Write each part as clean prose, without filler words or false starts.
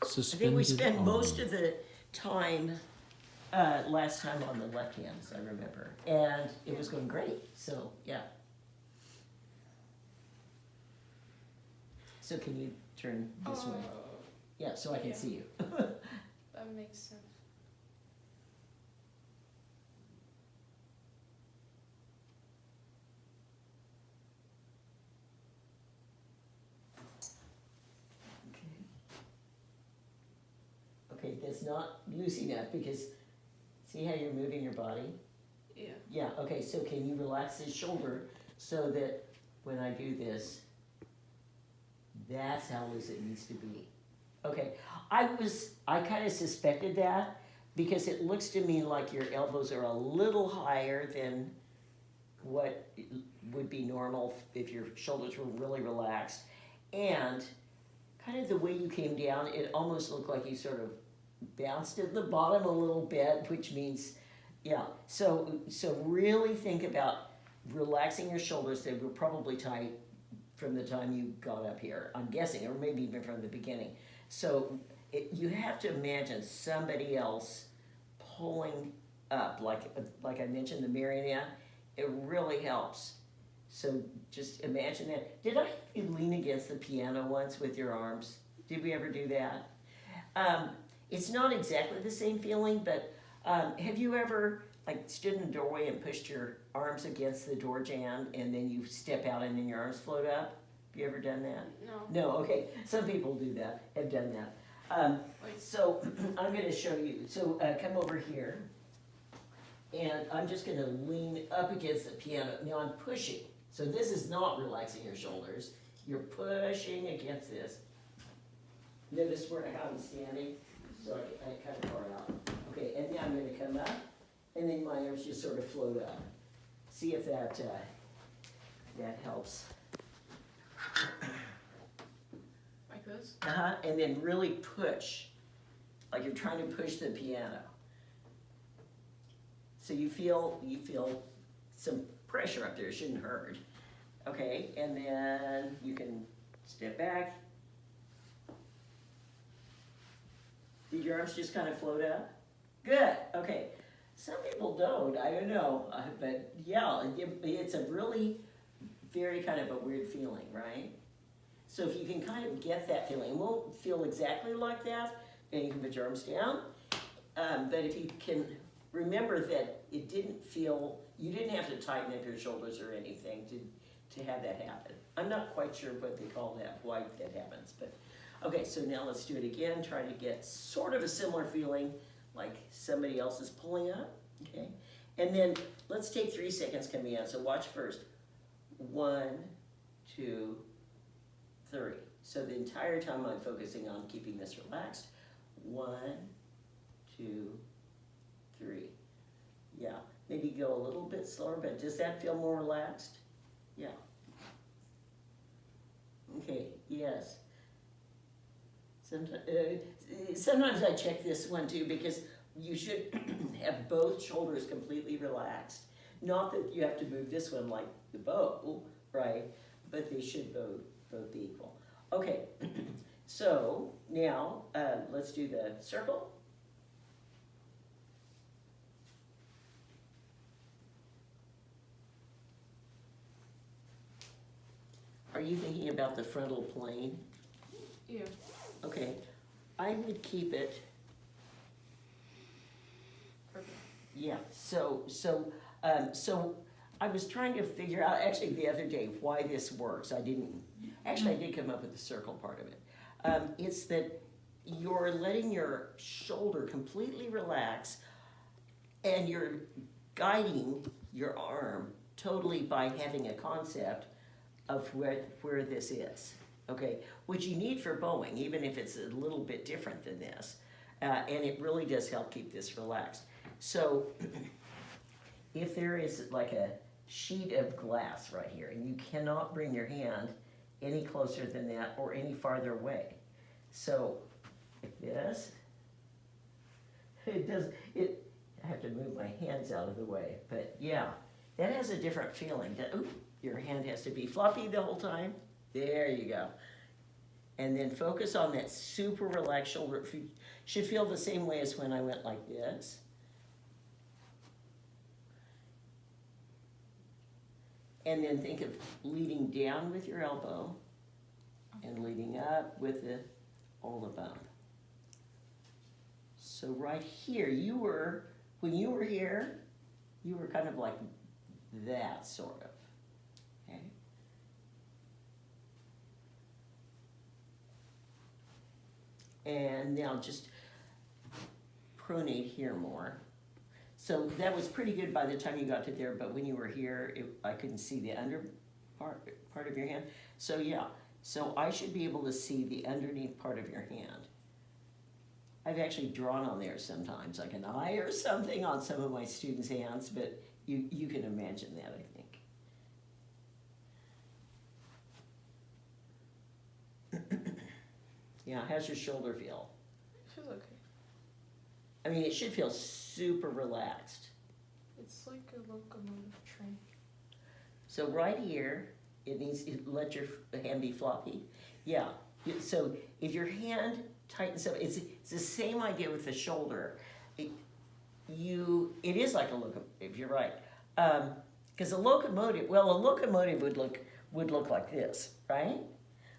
suspended think we spent most arm. of the time last time on the left hand, as I remember, and it was going great. So yeah. So can you turn this way? Yeah, so I can yeah. see you. That makes sense. Okay, that's not loose enough because see how you're moving your body? Yeah. Yeah, okay, so can you relax his shoulder so that when I do this, that's how loose it needs to be. Okay, I kind of suspected that because it looks to me like your elbows are a little higher than what would be normal if your shoulders were really relaxed. And kind of the way you came down, it almost looked like you sort of bounced at the bottom a little bit, which means, yeah. So really think about relaxing your shoulders. They were probably tight from the time you got up here, I'm guessing, or maybe even from the beginning. So you have to imagine somebody else pulling up, like I mentioned, the marionette. It really helps. So just imagine that. Did I have you lean against the piano once with your arms? Did we ever do that? It's not exactly the same feeling, but have you ever like stood in a doorway and pushed your arms against the door jamb and then you step out and then your arms float up? Have you ever done that? No. No, okay. Some people do that, have done that. So I'm going to show you. So come over here. And I'm just going to lean up against the piano. Now I'm pushing. So this is not relaxing your shoulders. You're pushing against this. Notice how I'm standing? So I kind of far out. Okay, and now I'm going to come up. And then my arms just sort of float up. See if that helps. Like this? And then really push. Like you're trying to push the piano. So you feel some pressure up there. It shouldn't hurt. Okay, and then you can step back. Did your arms just kind of float up? Good. Okay. Some people don't. I don't know. But yeah, it's a really very kind of a weird feeling, right? So if you can kind of get that feeling, it won't feel exactly like that, and you can put your arms down. But if you can remember that it didn't feel, you didn't have to tighten up your shoulders or anything to have that happen. I'm not quite sure what they call that, why that happens, but okay, so now let's do it again. Try to get sort of a similar feeling like somebody else is pulling up, okay? And then let's take 3 seconds coming out, so watch first. 1, 2, 3. So the entire time I'm focusing on keeping this relaxed. 1, 2, 3. Yeah, maybe go a little bit slower, but does that feel more relaxed? Yeah. Okay, yes. Sometimes I check this one too because you should have both shoulders completely relaxed. Not that you have to move this one like the bow, right? But they should both be equal. Okay, so now let's do the circle. Are you thinking about the frontal plane? Yeah. Okay, I would keep it. Perfect. Yeah. So I was trying to figure out actually the other day why this works. I did come up with the circle part of it. It's that you're letting your shoulder completely relax, and you're guiding your arm totally by having a concept of where this is, okay? Which you need for bowing, even if it's a little bit different than this. And it really does help keep this relaxed. So if there is like a sheet of glass right here, and you cannot bring your hand any closer than that or any farther away. So like this, I have to move my hands out of the way, but yeah, that has a different feeling. Your hand has to be floppy the whole time. There you go. And then focus on that super relaxed shoulder. Should feel the same way as when I went like this. And then think of leading down with your elbow and leading up with the ulna bump. So right here, when you were here, you were kind of like that, sort of, okay? And now just pronate here more. So that was pretty good by the time you got to there, but when you were here, I couldn't see the under part of your hand. So yeah, so I should be able to see the underneath part of your hand. I've actually drawn on there sometimes, like an eye or something on some of my students' hands, but you can imagine that, I think. Yeah, how's your shoulder feel? It feels okay. I mean, it should feel super relaxed. It's like a locomotive train. So right here, it needs to let your hand be floppy. Yeah, so if your hand tightens up, it's the same idea with the shoulder. It is like a locomotive, you're right. Because a locomotive would look like this, right?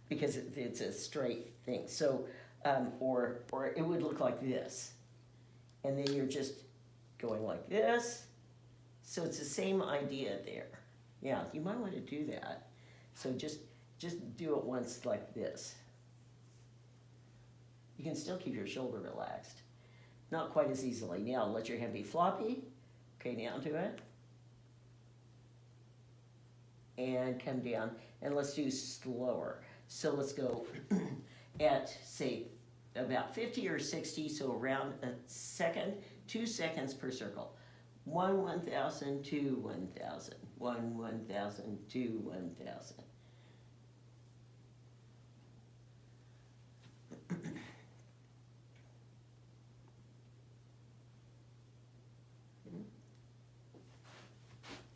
Because it's a straight thing. So, or it would look like this. And then you're just going like this. So it's the same idea there. Yeah, you might want to do that. So just do it once like this. You can still keep your shoulder relaxed. Not quite as easily. Now let your hand be floppy. Okay, down to it. And come down. And let's do slower. So let's go at, say, about 50 or 60, so around a second, 2 seconds per circle. 1, 1,000, 2, 1,000. 1, 1,000, 2, 1,000.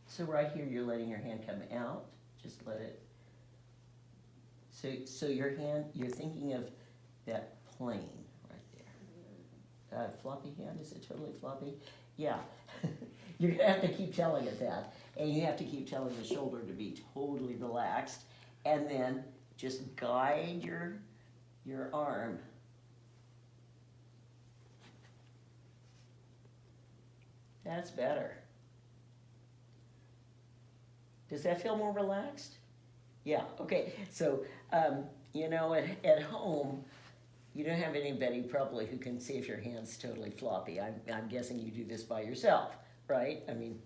So right here, you're letting your hand come out. Just let it. So your hand, you're thinking of that plane right there. Floppy hand, is it totally floppy? Yeah. You're gonna have to keep telling it that. And you have to keep telling the shoulder to be totally relaxed. And then just guide your arm. That's better. Does that feel more relaxed? Yeah, okay. So, you know, at home, you don't have anybody probably who can see if your hand's totally floppy. I'm guessing you do this by yourself, right? I mean,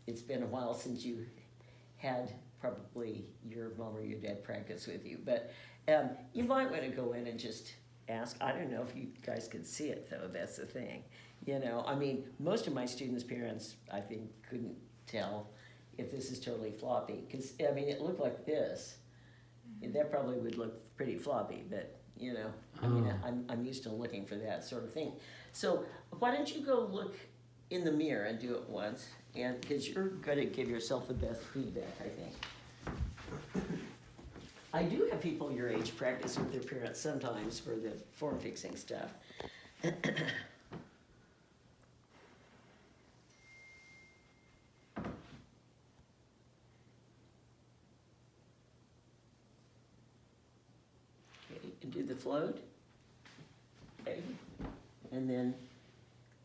it's been a while since you had probably your mom or your dad practice with you. But you might want to go in and just ask. I don't know if you guys can see it, though. That's the thing. You know, I mean, most of my students' parents, I think, couldn't tell if this is totally floppy. Because, I mean, it looked like this. That probably would look pretty floppy, but, you know, I mean, I'm used to looking for that sort of thing. So why don't you go look in the mirror and do it once, and because you're going to give yourself the best feedback, I think. I do have people your age practice with their parents sometimes for the form fixing stuff. And do the float. Okay. And then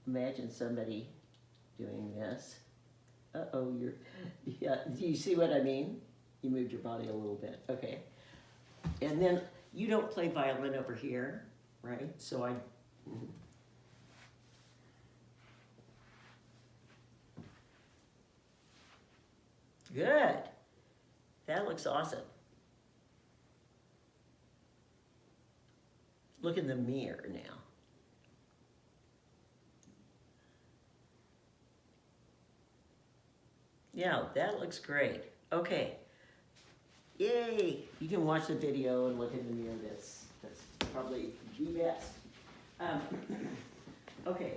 imagine somebody doing this. Uh-oh, yeah, do you see what I mean? You moved your body a little bit, okay. And then you don't play violin over here, right? So good. That looks awesome. Look in the mirror now. Yeah, that looks great. Okay. Yay! You can watch the video and look in the mirror. That's probably the best. Okay.